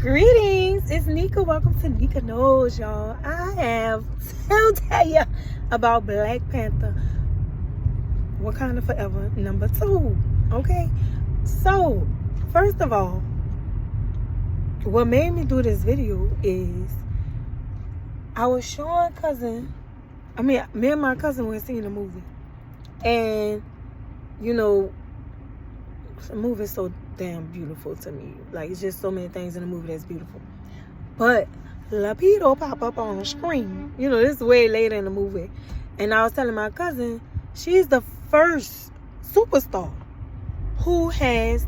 Greetings, it's Nika. Welcome to Nika Knows, y'all. I have to tell you about Black Panther, Wakanda Forever, #2. Okay, so first of all, what made me do this video is I was showing me and my cousin were seeing a movie, and you know, the movie is so damn beautiful to me. Like, it's just so many things in the movie that's beautiful. But Lapido pop up on the screen. You know, this is way later in the movie. And I was telling my cousin, she's the first superstar who has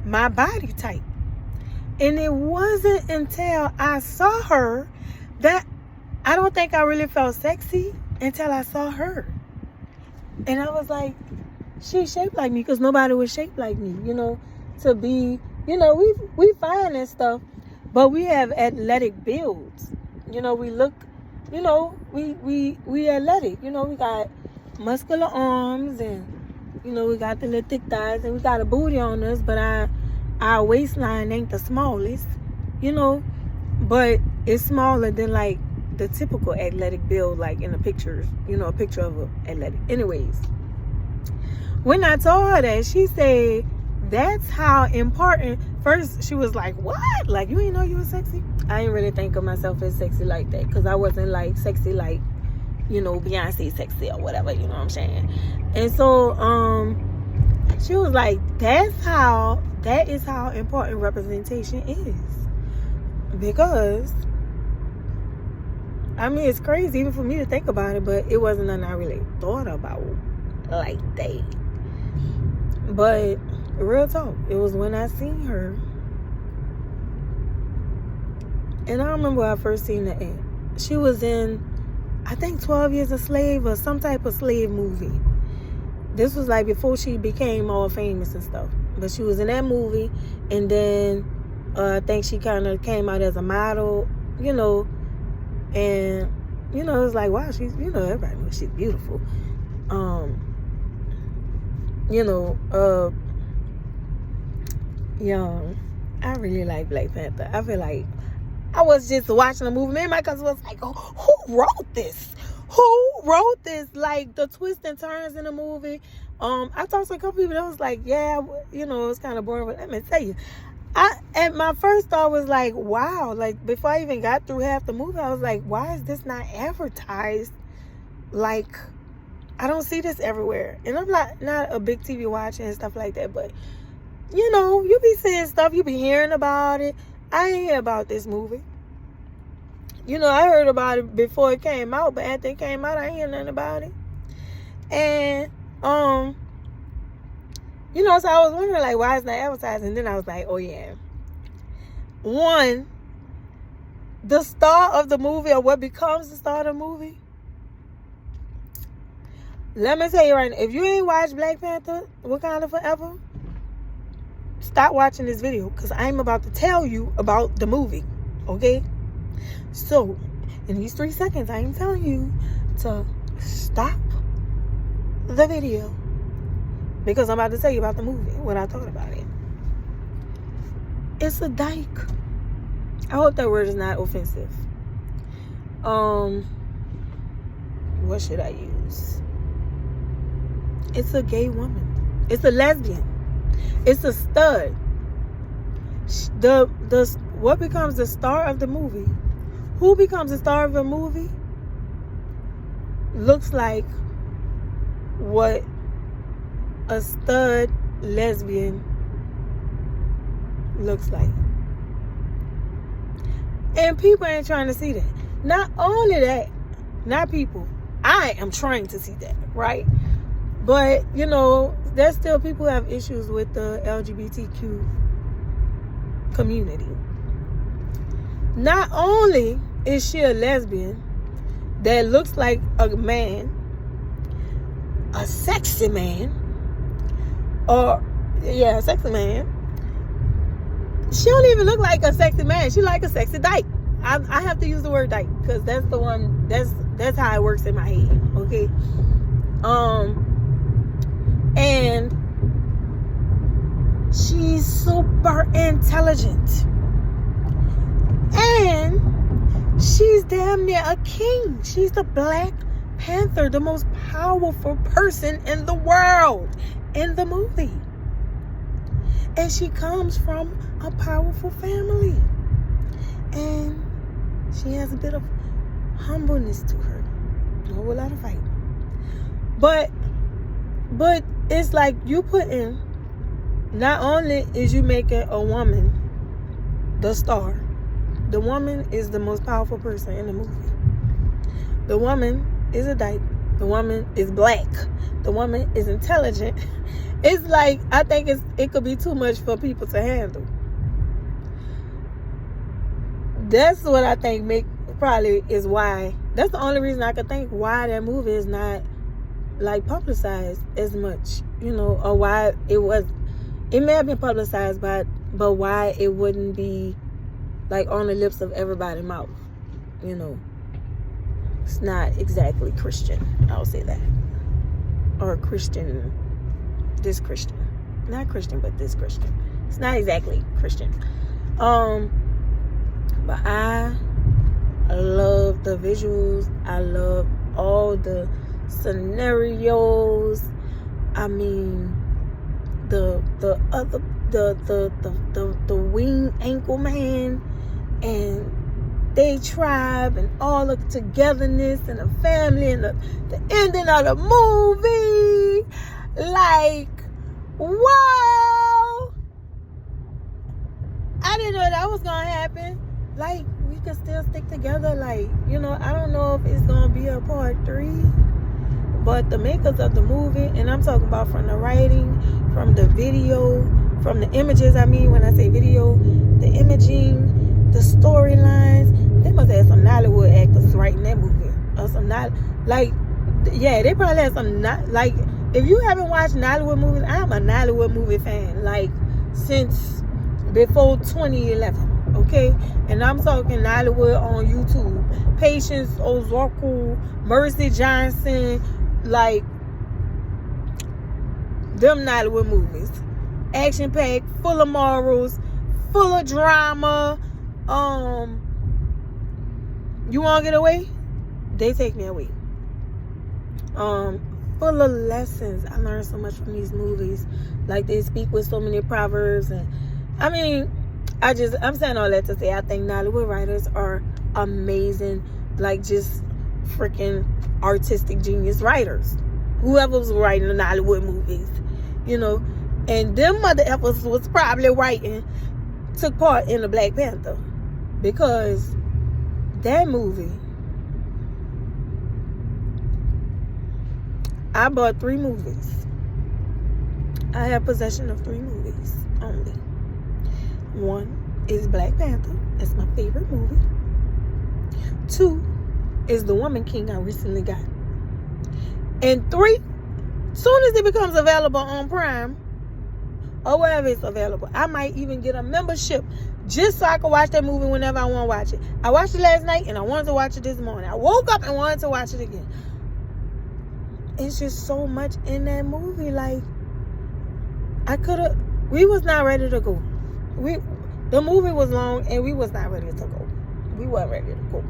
my body type. And it wasn't until I saw her that I don't think I really felt sexy until I saw her. And I was like, she's shaped like me, because nobody was shaped like me, you know, to be, you know, we fine and stuff, but we have athletic builds. You know, we look, you know, we athletic. You know, we got muscular arms, and, you know, we got the little thick thighs, and we got a booty on us, but our waistline ain't the smallest, you know, but it's smaller than, like, the typical athletic build, like in the pictures, you know, a picture of an athletic. Anyways, when I told her that, she said, that's how important. First, she was like, what? Like, you ain't know you were sexy? I didn't really think of myself as sexy like that, because I wasn't, like, sexy like, you know, Beyonce sexy or whatever, you know what I'm saying? And so, she was like, that is how important representation is. Because, I mean, it's crazy even for me to think about it, but it wasn't nothing I really thought about like that. But real talk, it was when I seen her, and I remember when I first seen the ad. She was in, I think, 12 Years a Slave or some type of slave movie. This was like before she became all famous and stuff. But she was in that movie, and then I think she kind of came out as a model, you know, and, you know, it's like, wow, she's, you know, everybody knows she's beautiful. You know, young, I really like Black Panther. I feel like I was just watching the movie. Me and my cousin was like, oh, who wrote this? Who wrote this? Like, the twists and turns in the movie. I talked to a couple people that was like, yeah, you know, it's kind of boring, but let me tell you, and my first thought was like, wow, like, before I even got through half the movie, I was like, why is this not advertised? Like, I don't see this everywhere. And I'm not a big TV watcher and stuff like that, but, you know, you be seeing stuff, you be hearing about it. I ain't hear about this movie. You know, I heard about it before it came out, but after it came out, I ain't hear nothing about it. And, you know, so I was wondering, like, why it's not advertised? And then I was like, oh, yeah. One, the star of the movie, or what becomes the star of the movie, let me tell you right now, if you ain't watched Black Panther, Wakanda Forever, stop watching this video, because I'm about to tell you about the movie, okay? So, in these 3 seconds, I am telling you to stop the video, because I'm about to tell you about the movie, what I thought about it. It's a dyke. I hope that word is not offensive. What should I use? It's a gay woman. It's a lesbian. It's a stud. What becomes the star of the movie? Who becomes the star of the movie? Looks like what a stud lesbian looks like. And people ain't trying to see that. Not only that, not people. I am trying to see that, right? But, you know, there's still people who have issues with the LGBTQ community. Not only is she a lesbian that looks like a man, a sexy man, a sexy man. She don't even look like a sexy man. She like a sexy dyke. I have to use the word dyke, because that's the one, that's how it works in my head, okay? And she's super intelligent. she's damn near a king. She's the Black Panther, the most powerful person in the world in the movie. And she comes from a powerful family. And she has a bit of humbleness to her. A whole lot of fight. But it's like you put in, not only is you making a woman the star, the woman is the most powerful person in the movie. The woman is a dyke. The woman is black. The woman is intelligent. It's like, I think it could be too much for people to handle. That's what I think probably is why. That's the only reason I could think why that movie is not like publicized as much, or why it may have been publicized, but why it wouldn't be like on the lips of everybody's mouth. It's not exactly Christian, I'll say that. Or Christian, this Christian. Not Christian, but this Christian. It's not exactly Christian. But I love the visuals. I love all the scenarios. I mean, the wing ankle man and they tribe and all the togetherness and the family and the ending of the movie. Like, wow! I didn't know that was gonna happen. Like, we could still stick together. Like, I don't know if it's gonna be a part 3, but the makers of the movie, and I'm talking about from the writing, from the video, from the images. I mean, when I say video, the imaging, the storylines. They must have some Nollywood actors writing that movie, or some they probably had some if you haven't watched Nollywood movies, I'm a Nollywood movie fan, like since before 2011. Okay, and I'm talking Nollywood on YouTube. Patience Ozoku, Mercy Johnson, like them Nollywood movies. Action packed, full of morals, full of drama. You wanna get away? They take me away. Full of lessons. I learned so much from these movies. Like, they speak with so many proverbs, and I mean, I'm saying all that to say I think Nollywood writers are amazing, like just freaking artistic genius writers. Whoever was writing the Nollywood movies, and them mother effers was probably took part in the Black Panther, because that movie, I bought 3 movies. I have possession of 3 movies only. 1 is Black Panther. That's my favorite movie. 2 is The Woman King I recently got. And 3, soon as it becomes available on Prime, or wherever it's available, I might even get a membership just so I can watch that movie whenever I want to watch it. I watched it last night and I wanted to watch it this morning. I woke up and wanted to watch it again. It's just so much in that movie. Like, we was not ready to go. The movie was long and we was not ready to go. We weren't ready to go.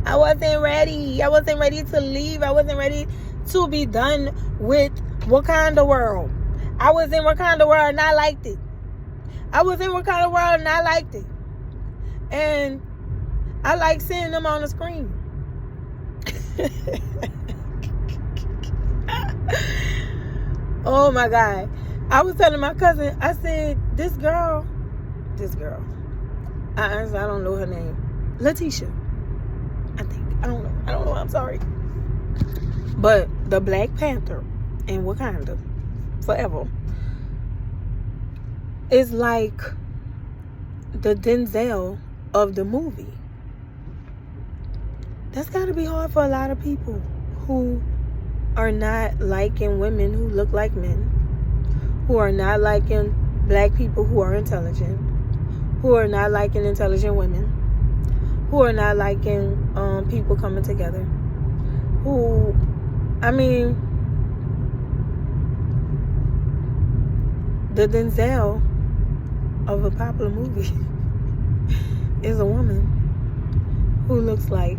I wasn't ready. I wasn't ready to leave. I wasn't ready to be done with Wakanda world. I was in Wakanda world and I liked it. And I like seeing them on the screen. Oh my God. I was telling my cousin, I said, this girl, I honestly, I don't know her name. Letitia, I think. I don't know. I'm sorry. But the Black Panther in Wakanda forever is like the Denzel of the movie. That's got to be hard for a lot of people who are not liking women who look like men, who are not liking black people who are intelligent, who are not liking intelligent women, who are not liking people coming together, the Denzel of a popular movie is a woman who looks like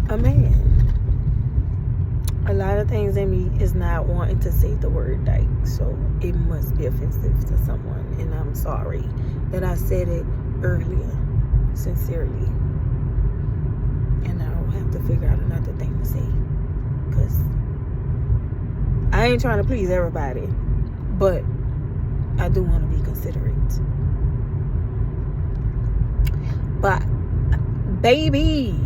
a man. A lot of things in me is not wanting to say the word dyke, so it must be offensive to someone, and I'm sorry that I said it earlier, sincerely, and I'll have to figure out another thing to say, because I ain't trying to please everybody, but I do want to be considerate. But baby,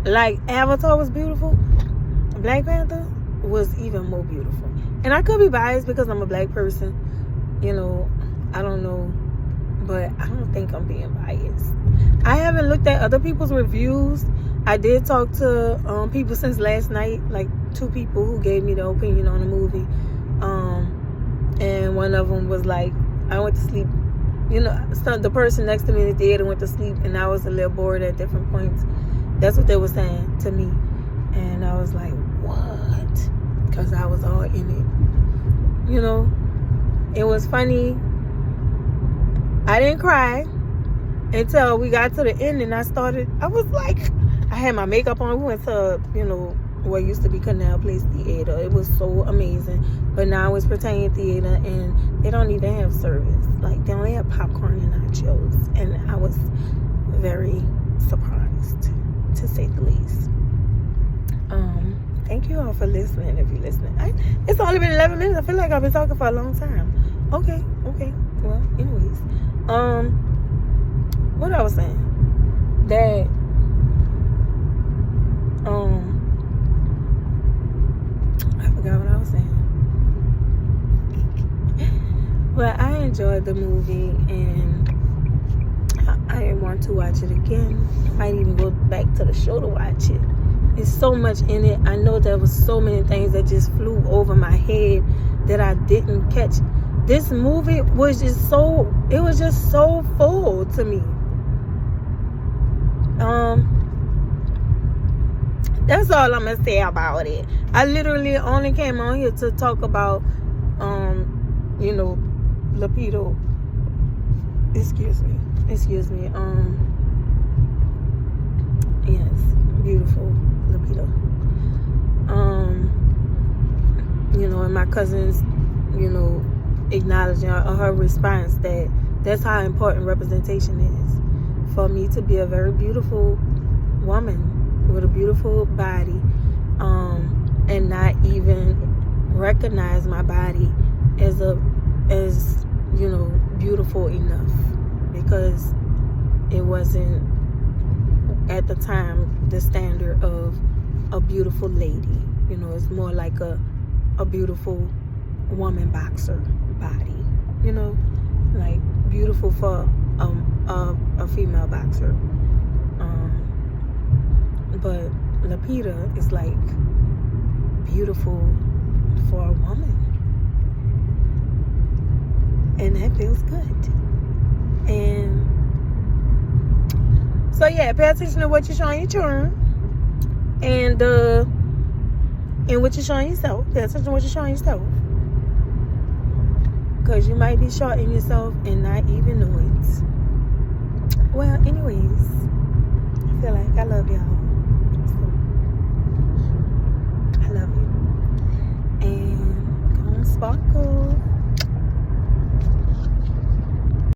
like Avatar was beautiful, Black Panther was even more beautiful. And I could be biased because I'm a black person, you know, I don't know, but I don't think I'm being biased. I haven't looked at other people's reviews. I did talk to people since last night, like 2 people who gave me their opinion on the movie, and one of them was like, I went to sleep, you know, the person next to me in the theater went to sleep, and I was a little bored at different points. That's what they were saying to me, and I was like, what? Because I was all in it, you know. It was funny. I didn't cry until we got to the end, and I was like, I had my makeup on. We went to, you know, what used to be Canal Place Theater. It was so amazing, but now it's Pretend Theater, and they don't even have service. Like, they only have popcorn and nachos, and I was very surprised, to say the least. Thank you all for listening. If you're listening, it's only been 11 minutes. I feel like I've been talking for a long time. Okay. Well, anyways, what I was saying, that I forgot what I was saying. But I enjoyed the movie, and I want to watch it again. I might even go back to the show to watch it. It's so much in it. I know there was so many things that just flew over my head that I didn't catch. This movie was just so full to me. That's all I'm gonna say about it. I literally only came on here to talk about you know, Lapido. Excuse me. Yes, beautiful Lapido. You know, and my cousins, you know, acknowledging her response that that's how important representation is. For me to be a very beautiful woman with a beautiful body, and not even recognize my body as you know, beautiful enough, because it wasn't at the time the standard of a beautiful lady. You know, it's more like a beautiful woman boxer body, you know, like beautiful for a female boxer. But Lapita is like beautiful for a woman, and that feels good. And so yeah, pay attention to what you're showing your children, and what you're showing yourself. Pay attention to what you're showing yourself, because you might be shorting yourself and not even